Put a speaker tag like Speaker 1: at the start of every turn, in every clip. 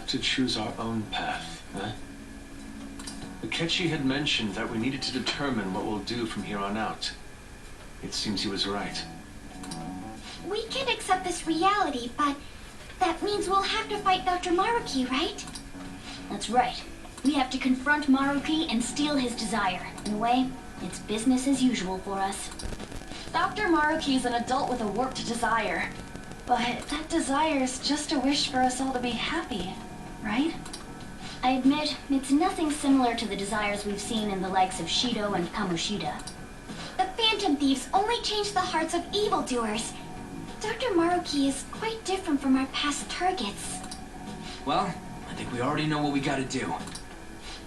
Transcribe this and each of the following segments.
Speaker 1: to choose our own path, eh? Akechi had mentioned that we needed to determine what we'll do from here on out. It seems he was right.
Speaker 2: We can accept this reality, but that means we'll have to fight Dr. Maruki, right?
Speaker 3: That's right. We have to confront Maruki and steal his desire. In a way, it's business as usual for us.
Speaker 4: Dr. Maruki is an adult with a warped desire. But that desire is just a wish for us all to be happy, right?
Speaker 3: I admit, it's nothing similar to the desires we've seen in the likes of Shido and Kamoshida.
Speaker 2: The Phantom Thieves only change the hearts of evildoers. Dr. Maruki is quite different from our past targets.
Speaker 5: Well, I think we already know what we gotta do.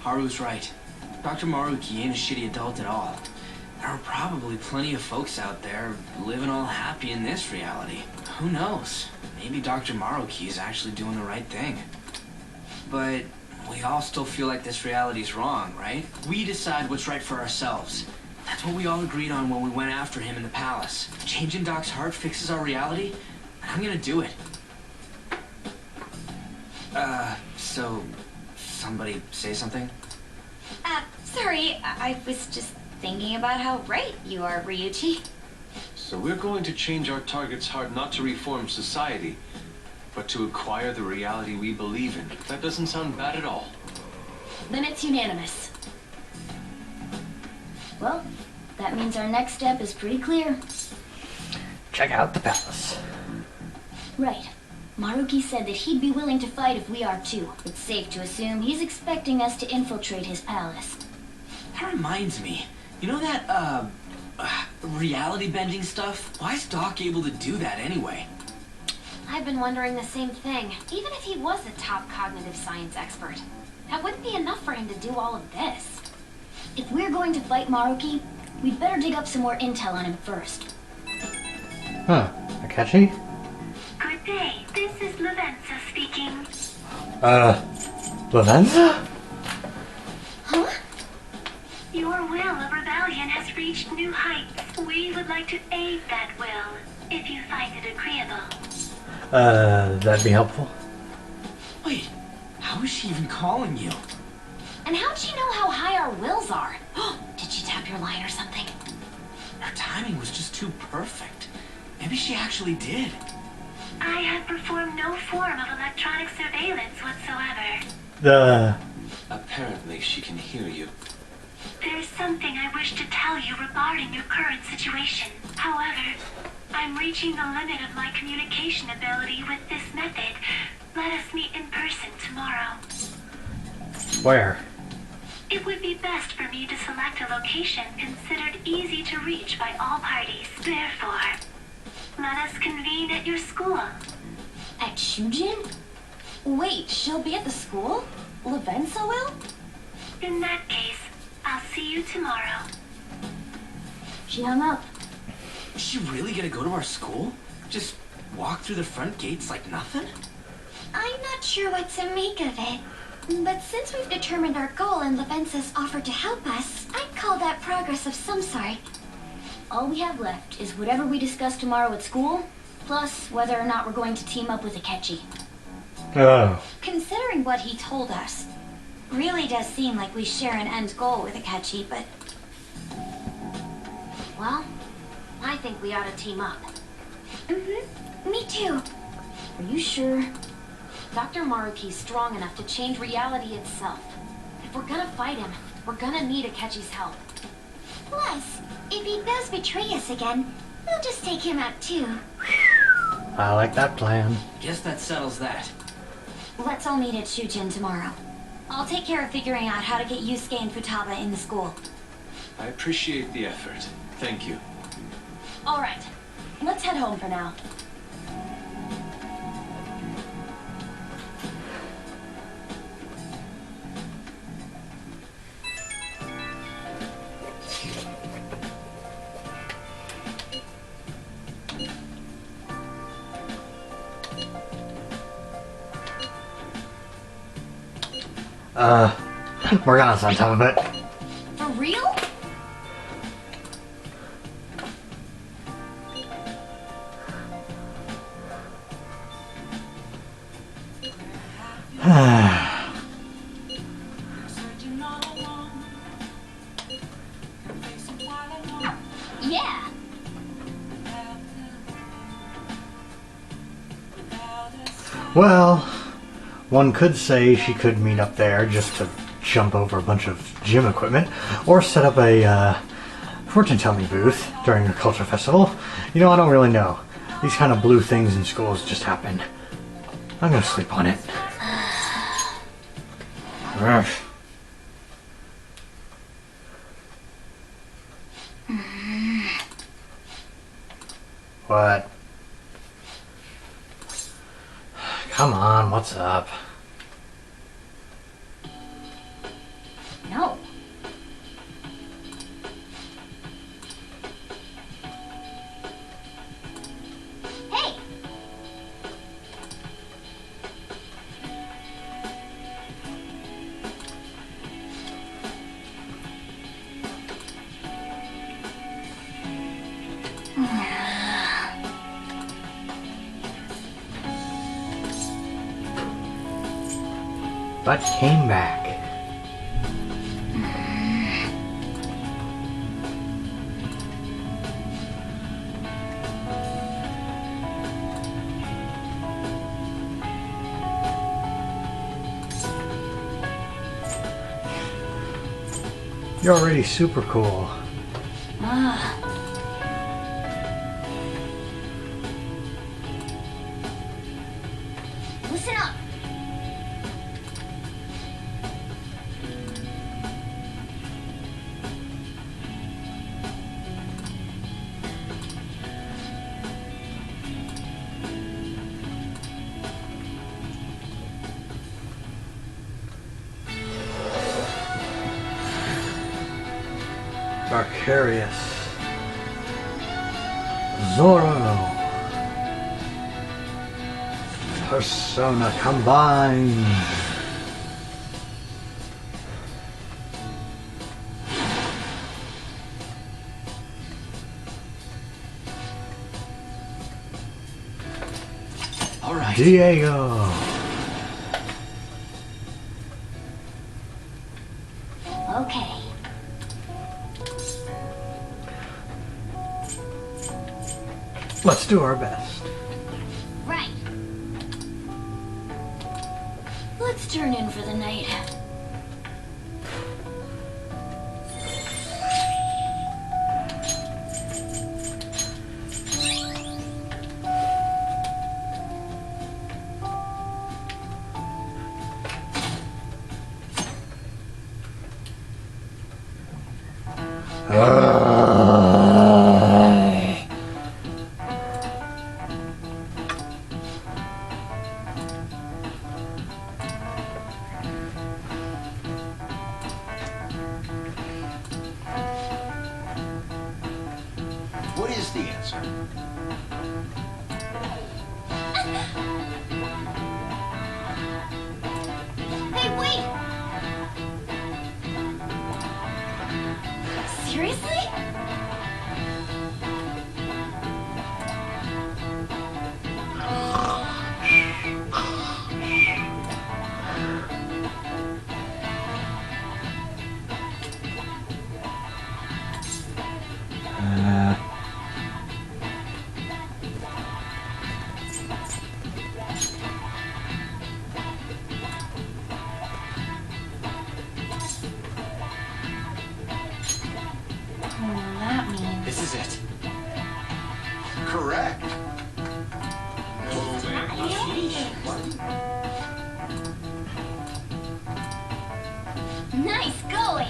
Speaker 5: Haru's right. Dr. Maruki ain't a shitty adult at all. There are probably plenty of folks out there living all happy in this reality. Who knows? Maybe Dr. Maruki is actually doing the right thing. But we all still feel like this reality's wrong, right? We decide what's right for ourselves. That's what we all agreed on when we went after him in the palace. Changing Doc's heart fixes our reality, and I'm gonna do it. So somebody say something?
Speaker 2: Sorry, I was just thinking about how right you are, Ryuichi.
Speaker 1: So we're going to change our target's heart not to reform society, but to acquire the reality we believe in. That doesn't sound bad at all.
Speaker 3: Then it's unanimous. Well, that means our next step is pretty clear.
Speaker 6: Check out the palace.
Speaker 3: Right. Maruki said that he'd be willing to fight if we are too. It's safe to assume he's expecting us to infiltrate his palace.
Speaker 5: That reminds me. You know that, reality bending stuff? Why is Doc able to do that anyway?
Speaker 4: I've been wondering the same thing. Even if he was a top cognitive science expert, that wouldn't be enough for him to do all of this.
Speaker 3: If we're going to fight Maruki, we'd better dig up some more intel on him first.
Speaker 6: Huh. Akechi?
Speaker 2: Good day, this is Lavenza speaking.
Speaker 6: Lavenza?
Speaker 2: Huh? Your will of rebellion has reached new heights. We would like to aid that will, if you find it agreeable.
Speaker 6: That'd be helpful.
Speaker 5: Wait, how is she even calling you?
Speaker 4: And how'd she know how high our wills are? Did she tap your line or something?
Speaker 5: Her timing was just too perfect. Maybe she actually did.
Speaker 2: I have performed no form of electronic surveillance whatsoever.
Speaker 1: Apparently she can hear you.
Speaker 2: There's something I wish to tell you regarding your current situation. However, I'm reaching the limit of my communication ability with this method. Let us meet in person tomorrow.
Speaker 6: Where?
Speaker 2: It would be best for me to select a location considered easy to reach by all parties. Therefore, let us convene at your school.
Speaker 3: At Shujin?
Speaker 4: Wait, she'll be at the school? Lavenza will?
Speaker 2: In that case, I'll see you tomorrow.
Speaker 3: She hung up.
Speaker 5: Is she really gonna go to our school? Just walk through the front gates like nothing?
Speaker 2: I'm not sure what to make of it. But since we've determined our goal and Lavenza's offered to help us, I'd call that progress of some sort.
Speaker 3: All we have left is whatever we discuss tomorrow at school, plus whether or not we're going to team up with Akechi.
Speaker 6: Oh.
Speaker 4: Considering what he told us, really does seem like we share an end goal with Akechi, but... Well, I think we ought to team up.
Speaker 2: Me too.
Speaker 3: Are you sure?
Speaker 4: Dr. Maruki's strong enough to change reality itself. If we're gonna fight him, we're gonna need Akechi's help.
Speaker 2: Plus, if he does betray us again, we'll just take him out too.
Speaker 6: I like that plan.
Speaker 5: Guess that settles that.
Speaker 4: Let's all meet at Shujin tomorrow. I'll take care of figuring out how to get Yusuke and Futaba in the school.
Speaker 1: I appreciate the effort. Thank you.
Speaker 4: All right, let's head home for now.
Speaker 6: Morgana's on top of it.
Speaker 4: For real?
Speaker 3: Yeah.
Speaker 6: Well, one could say she could meet up there just to jump over a bunch of gym equipment, or set up a fortune-telling booth during a culture festival. You know, I don't really know. These kind of blue things in schools just happen. I'm gonna sleep on it. Ugh. What? Come on, what's up?
Speaker 3: No. Hey!
Speaker 6: But came back. You're already super cool.
Speaker 3: Listen up.
Speaker 6: Arcarius. Zoro. Persona combined.
Speaker 5: All right.
Speaker 6: Diego.
Speaker 3: Okay.
Speaker 6: Let's do our best.
Speaker 3: Right. Let's turn in for the night.
Speaker 1: What is the answer?
Speaker 3: Hey, wait! Seriously?
Speaker 4: That means...
Speaker 5: This is it.
Speaker 1: Correct.
Speaker 3: Nice going!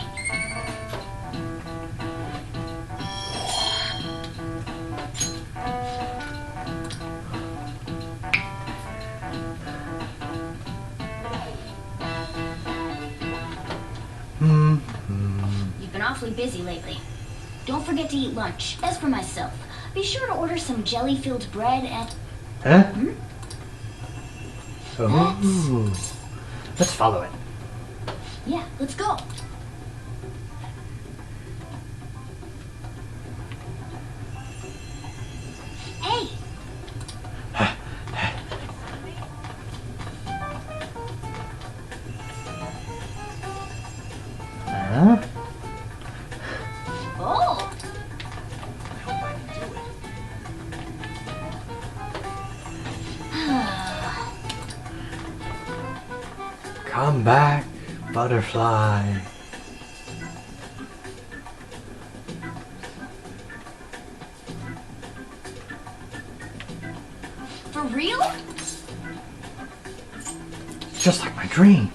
Speaker 3: You've been awfully busy lately. Don't forget to eat lunch. As for myself, be sure to order some jelly-filled bread and...
Speaker 6: Huh?
Speaker 3: Hmm?
Speaker 6: Oh. Let's follow it.
Speaker 3: Yeah, let's go. Hey!
Speaker 6: Huh?
Speaker 3: Oh!
Speaker 5: I hope I can do it.
Speaker 6: Come back, butterfly.
Speaker 3: For real?
Speaker 6: Just like my dream.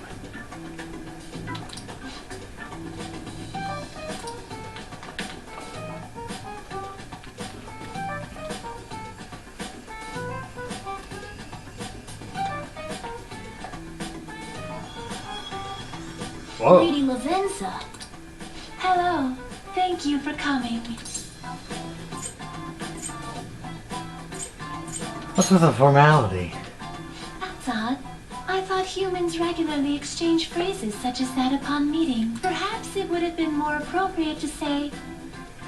Speaker 6: Whoa.
Speaker 3: Lady Lavenza.
Speaker 4: Hello. Thank you for coming.
Speaker 6: What's with the formality?
Speaker 4: That's odd. I thought humans regularly exchange phrases such as that upon meeting. Perhaps it would have been more appropriate to say,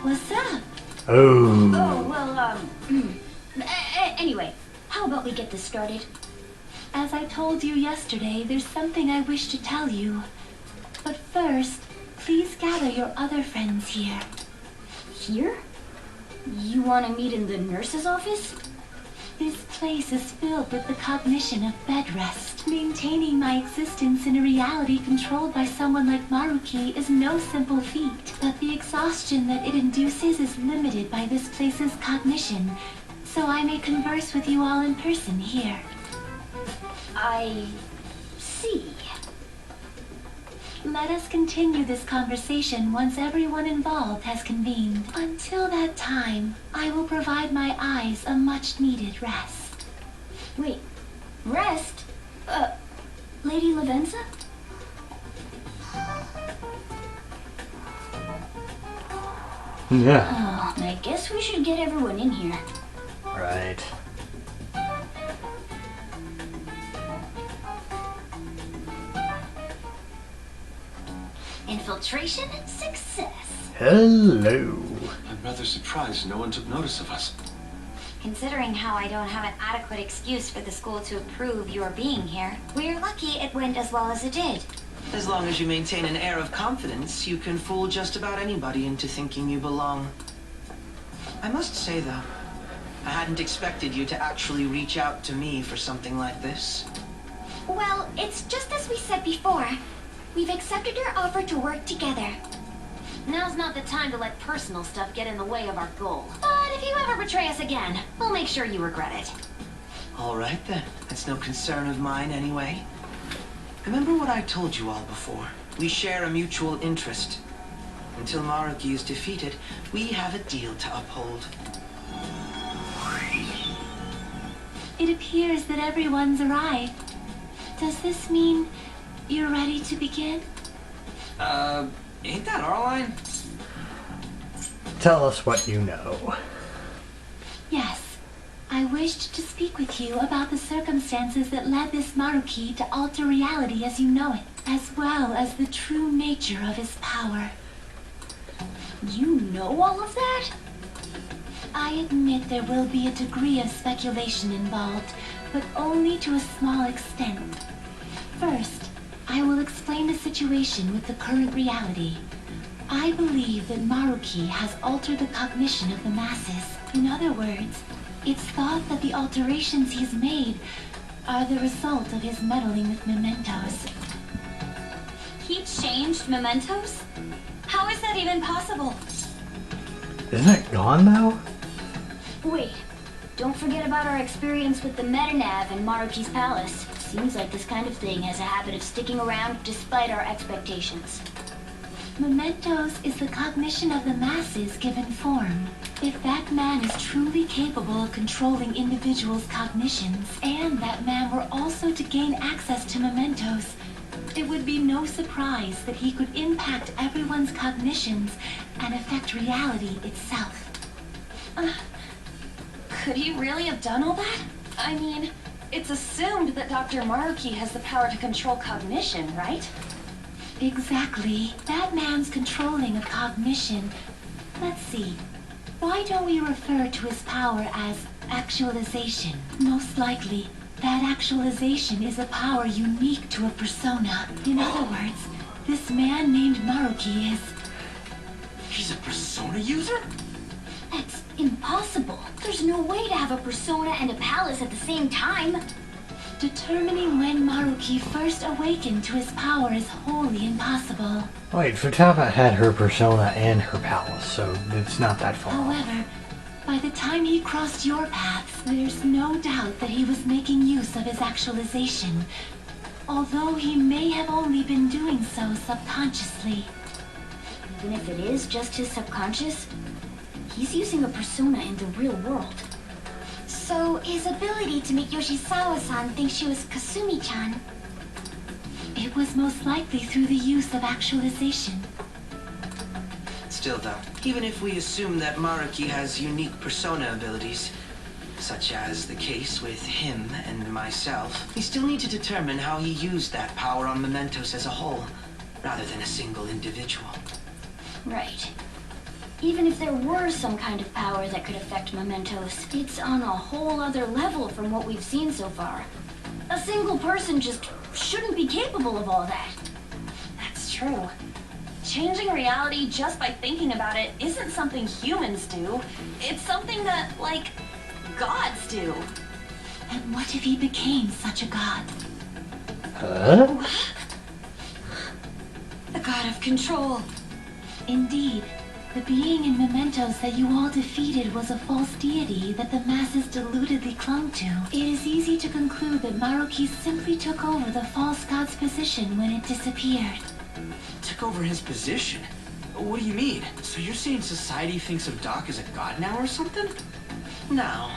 Speaker 4: "What's up?"
Speaker 6: Oh.
Speaker 3: Oh, well, anyway, how about we get this started?
Speaker 4: As I told you yesterday, there's something I wish to tell you. But first, please gather your other friends here.
Speaker 3: Here? You want to meet in the nurse's office?
Speaker 4: This place is filled with the cognition of bed rest. Maintaining my existence in a reality controlled by someone like Maruki is no simple feat, but the exhaustion that it induces is limited by this place's cognition, so I may converse with you all in person here.
Speaker 3: I see.
Speaker 4: Let us continue this conversation once everyone involved has convened. Until that time, I will provide my eyes a much-needed rest.
Speaker 3: Wait, rest? Lady Lavenza?
Speaker 6: Yeah.
Speaker 3: Oh, I guess we should get everyone in here.
Speaker 6: Right.
Speaker 3: Infiltration success.
Speaker 6: Hello.
Speaker 1: I'm rather surprised no one took notice of us.
Speaker 7: Considering how I don't have an adequate excuse for the school to approve your being here, we're lucky it went as well as it did.
Speaker 8: As long as you maintain an air of confidence, you can fool just about anybody into thinking you belong. I must say, though, I hadn't expected you to actually reach out to me for something like this.
Speaker 7: Well, it's just as we said before. We've accepted your offer to work together.
Speaker 3: Now's not the time to let personal stuff get in the way of our goal.
Speaker 7: But if you ever betray us again, we'll make sure you regret it.
Speaker 8: All right, then. That's no concern of mine, anyway. Remember what I told you all before. We share a mutual interest. Until Maruki is defeated, we have a deal to uphold.
Speaker 4: It appears that everyone's arrived. Does this mean you're ready to begin?
Speaker 5: Ain't that our line?
Speaker 6: Tell us what you know.
Speaker 4: Yes. I wished to speak with you about the circumstances that led this Maruki to alter reality as you know it, as well as the true nature of his power.
Speaker 3: You know all of that?
Speaker 4: I admit there will be a degree of speculation involved, but only to a small extent. First, I will explain the situation with the current reality. I believe that Maruki has altered the cognition of the masses. In other words, it's thought that the alterations he's made are the result of his meddling with mementos.
Speaker 3: He changed mementos? How is that even possible?
Speaker 6: Isn't it gone though?
Speaker 3: Wait, don't forget about our experience with the Metanav in Maruki's palace. Seems like this kind of thing has a habit of sticking around despite our expectations.
Speaker 4: Mementos is the cognition of the masses given form. If that man is truly capable of controlling individuals' cognitions, and that man were also to gain access to mementos, it would be no surprise that he could impact everyone's cognitions and affect reality itself.
Speaker 7: Could he really have done all that? I mean, it's assumed that Dr. Maruki has the power to control cognition, right?
Speaker 4: Exactly. That man's controlling a cognition. Let's see. Why don't we refer to his power as actualization? Most likely, that actualization is a power unique to a persona. In other words, this man named Maruki is...
Speaker 5: He's a persona user?
Speaker 3: That's impossible. There's no way to have a persona and a palace at the same time.
Speaker 4: Determining when Maruki first awakened to his power is wholly impossible.
Speaker 6: Wait, Futaba had her persona and her palace, so it's not that far off.
Speaker 4: However, by the time he crossed your paths, there's no doubt that he was making use of his actualization, although he may have only been doing so subconsciously.
Speaker 3: Even if it is just his subconscious, he's using a persona in the real world.
Speaker 7: So his ability to make Yoshizawa-san think she was Kasumi-chan.
Speaker 4: It was most likely through the use of actualization.
Speaker 8: Still though, even if we assume that Maruki has unique persona abilities, such as the case with him and myself, we still need to determine how he used that power on Mementos as a whole, rather than a single individual.
Speaker 3: Right. Even if there were some kind of power that could affect Mementos, it's on a whole other level from what we've seen so far. A single person just shouldn't be capable of all that.
Speaker 9: That's true. Changing reality just by thinking about it isn't something humans do. It's something that, like, gods do.
Speaker 4: And what if he became such a god?
Speaker 6: Huh?
Speaker 7: The god of control.
Speaker 4: Indeed, the being in Mementos that you all defeated was a false deity that the masses deludedly clung to. It is easy to conclude that Maruki simply took over the false god's position when it disappeared.
Speaker 5: Took over his position? What do you mean? So you're saying society thinks of Doc as a god now or something?
Speaker 8: Now,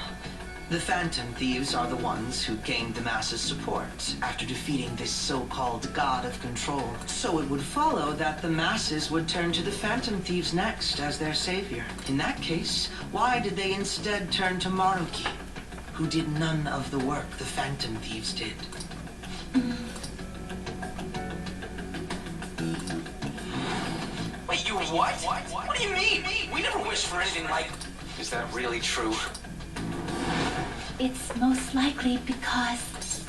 Speaker 8: the Phantom Thieves are the ones who gained the masses' support after defeating this so-called god of control. So it would follow that the masses would turn to the Phantom Thieves next as their savior. In that case, why did they instead turn to Maruki, who did none of the work the Phantom Thieves did?
Speaker 5: Wait, you what? What do you mean? We never wished for anything like... Is that really true?
Speaker 4: It's most likely because...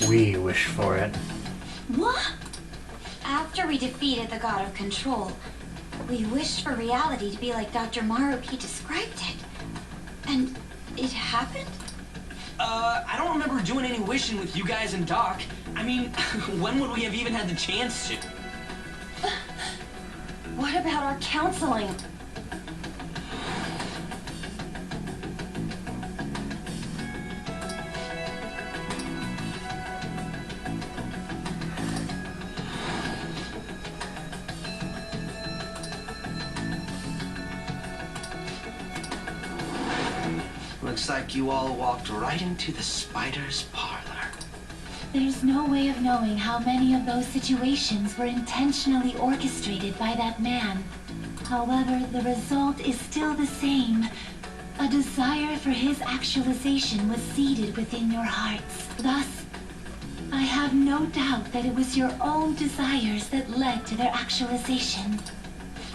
Speaker 6: We wish for it.
Speaker 7: What? After we defeated the god of control, we wished for reality to be like Dr. Maruki described it. And it happened?
Speaker 5: I don't remember doing any wishing with you guys and Doc. I mean, when would we have even had the chance to?
Speaker 9: What about our counseling?
Speaker 8: Looks like you all walked right into the spider's parlor.
Speaker 4: There's no way of knowing how many of those situations were intentionally orchestrated by that man. However, the result is still the same. A desire for his actualization was seeded within your hearts. Thus, I have no doubt that it was your own desires that led to their actualization.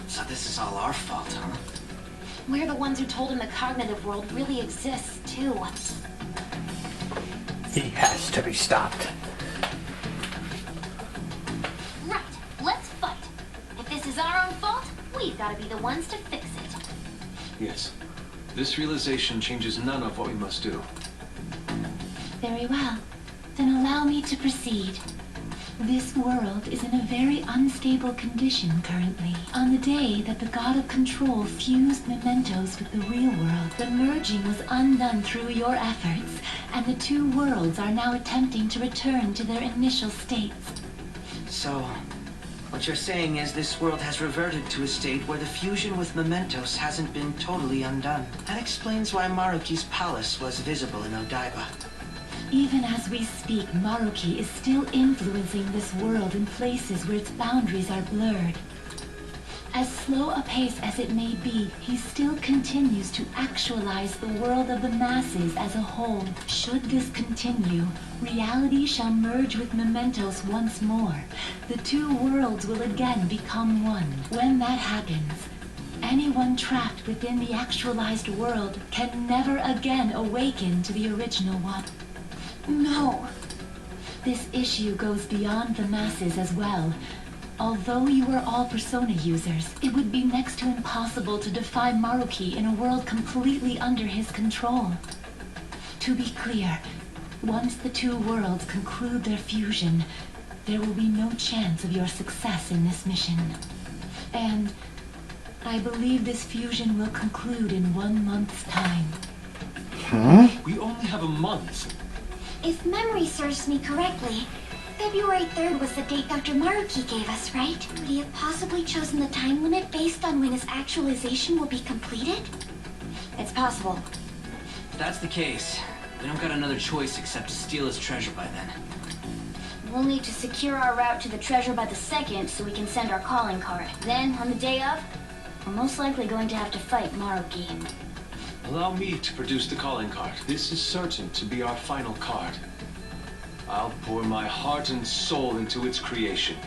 Speaker 5: So this is all our fault, huh?
Speaker 9: We're the ones who told him the cognitive world really exists, too.
Speaker 6: He has to be stopped.
Speaker 3: Right, let's fight. If this is our own fault, we've got to be the ones to fix it.
Speaker 1: Yes. This realization changes none of what we must do.
Speaker 4: Very well. Then allow me to proceed. This world is in a very unstable condition currently. On the day that the God of Control fused Mementos with the real world, the merging was undone through your efforts, and the two worlds are now attempting to return to their initial states.
Speaker 8: So, what you're saying is this world has reverted to a state where the fusion with Mementos hasn't been totally undone. That explains why Maruki's palace was visible in Odaiba.
Speaker 4: Even as we speak, Maruki is still influencing this world in places where its boundaries are blurred. As slow a pace as it may be, he still continues to actualize the world of the masses as a whole. Should this continue, reality shall merge with Mementos once more. The two worlds will again become one. When that happens, anyone trapped within the actualized world can never again awaken to the original one.
Speaker 9: No.
Speaker 4: This issue goes beyond the masses as well. Although you are all Persona users, it would be next to impossible to defy Maruki in a world completely under his control. To be clear, once the two worlds conclude their fusion, there will be no chance of your success in this mission. And I believe this fusion will conclude in 1 month's time.
Speaker 1: We only have a month.
Speaker 7: If memory serves me correctly, February 3rd was the date Dr. Maruki gave us, right? Could he have possibly chosen the time limit based on when his actualization will be completed?
Speaker 3: It's possible.
Speaker 5: If that's the case, we don't got another choice except to steal his treasure by then.
Speaker 3: We'll need to secure our route to the treasure by the 2nd so we can send our calling card. Then, on the day of, we're most likely going to have to fight Maruki.
Speaker 1: Allow me to produce the calling card. This is certain to be our final card. I'll pour my heart and soul into its creation.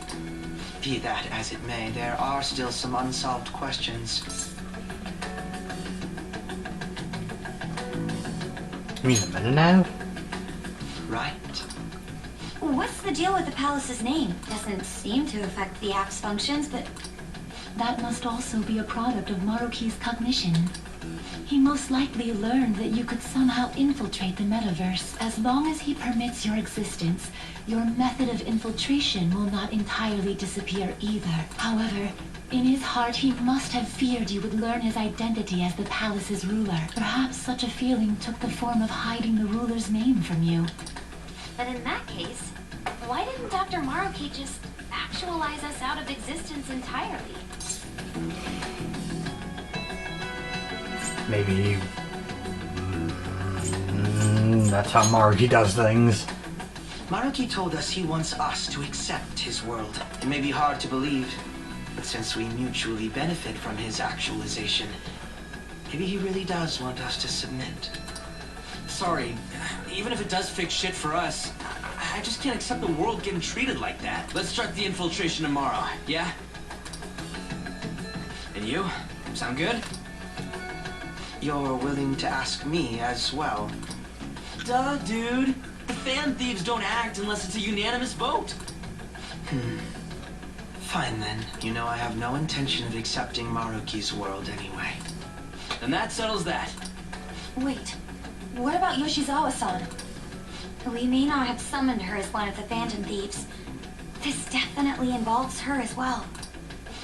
Speaker 8: Be that as it may, there are still some unsolved questions.
Speaker 6: You mean the Metanav?
Speaker 8: Right?
Speaker 7: What's the deal with the palace's name? Doesn't seem to affect the app's functions, but
Speaker 4: That must also be a product of Maruki's cognition. He most likely learned that you could somehow infiltrate the metaverse. As long as he permits your existence, your method of infiltration will not entirely disappear either. However, in his heart he must have feared you would learn his identity as the palace's ruler. Perhaps such a feeling took the form of hiding the ruler's name from you.
Speaker 9: But in that case, why didn't Dr. Maruki just actualize us out of existence entirely?
Speaker 6: Maybe that's how Maruki does things.
Speaker 8: Maruki told us he wants us to accept his world. It may be hard to believe, but since we mutually benefit from his actualization, maybe he really does want us to submit.
Speaker 5: Sorry, even if it does fix shit for us, I just can't accept the world getting treated like that. Let's start the infiltration tomorrow, yeah? And you? Sound good?
Speaker 8: You're willing to ask me as well.
Speaker 5: Duh, dude. The fan thieves don't act unless it's a unanimous vote.
Speaker 8: Fine then. You know I have no intention of accepting Maruki's world anyway.
Speaker 5: And that settles that.
Speaker 9: Wait, what about Yoshizawa-san?
Speaker 7: we may not have summoned her as one of the Phantom Thieves. This definitely involves her as well.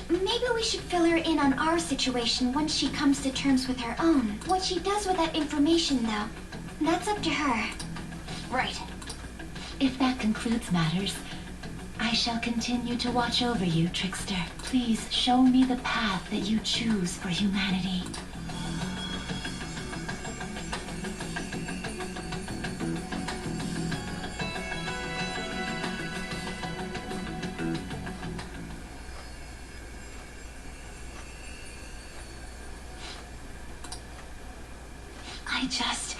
Speaker 7: Maybe we should fill her in on our situation once she comes to terms with her own. What she does with that information, though, that's up to her.
Speaker 9: Right.
Speaker 4: If that concludes matters, I shall continue to watch over you, Trickster. Please show me the path that you choose for humanity. I just...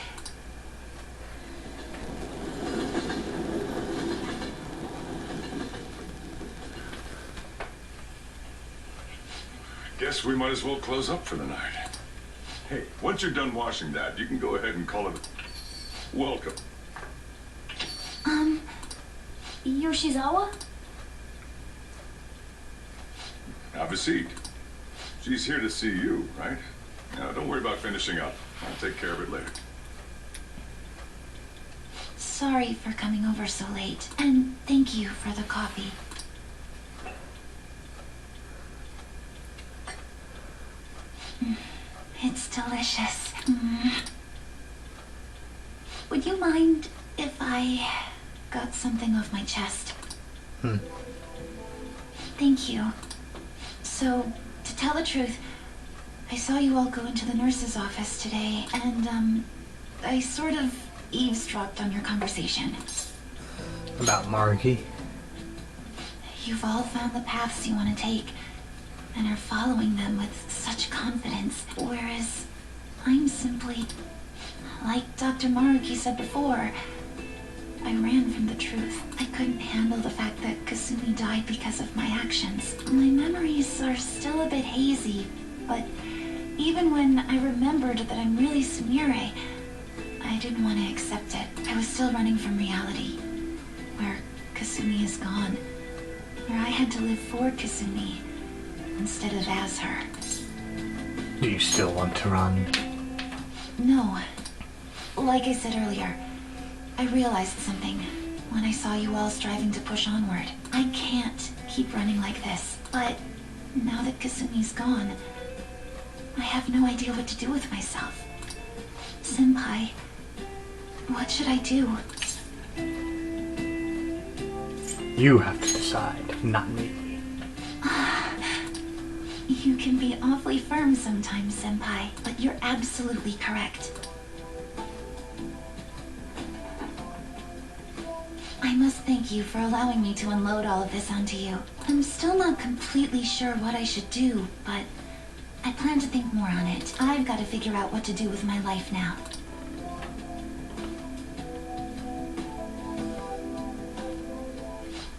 Speaker 10: Guess we might as well close up for the night. Hey, once you're done washing that, you can go ahead and call it welcome.
Speaker 3: Yoshizawa?
Speaker 10: Have a seat. She's here to see you, right? Now, don't worry about finishing up. I'll take care of it later.
Speaker 4: Sorry for coming over so late, and thank you for the coffee. It's delicious. Would you mind if I got something off my chest? Thank you. So, to tell the truth, I saw you all go into the nurse's office today, and, I sort of eavesdropped on your conversation.
Speaker 6: About Maruki?
Speaker 4: You've all found the paths you want to take, and are following them with such confidence, whereas I'm simply, like Dr. Maruki said before, I ran from the truth. I couldn't handle the fact that Kasumi died because of my actions. My memories are still a bit hazy, but even when I remembered that I'm really Sumire, I didn't want to accept it. I was still running from reality, where Kasumi is gone, where I had to live for Kasumi instead of as her.
Speaker 6: Do you still want to run?
Speaker 4: No. Like I said earlier, I realized something when I saw you all striving to push onward. I can't keep running like this, but now that Kasumi's gone, I have no idea what to do with myself. Senpai, what should I do?
Speaker 6: You have to decide, not me.
Speaker 4: You can be awfully firm sometimes, Senpai, but you're absolutely correct. I must thank you for allowing me to unload all of this onto you. I'm still not completely sure what I should do, but I plan to think more on it. I've got to figure out what to do with my life now.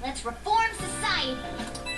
Speaker 3: Let's reform society.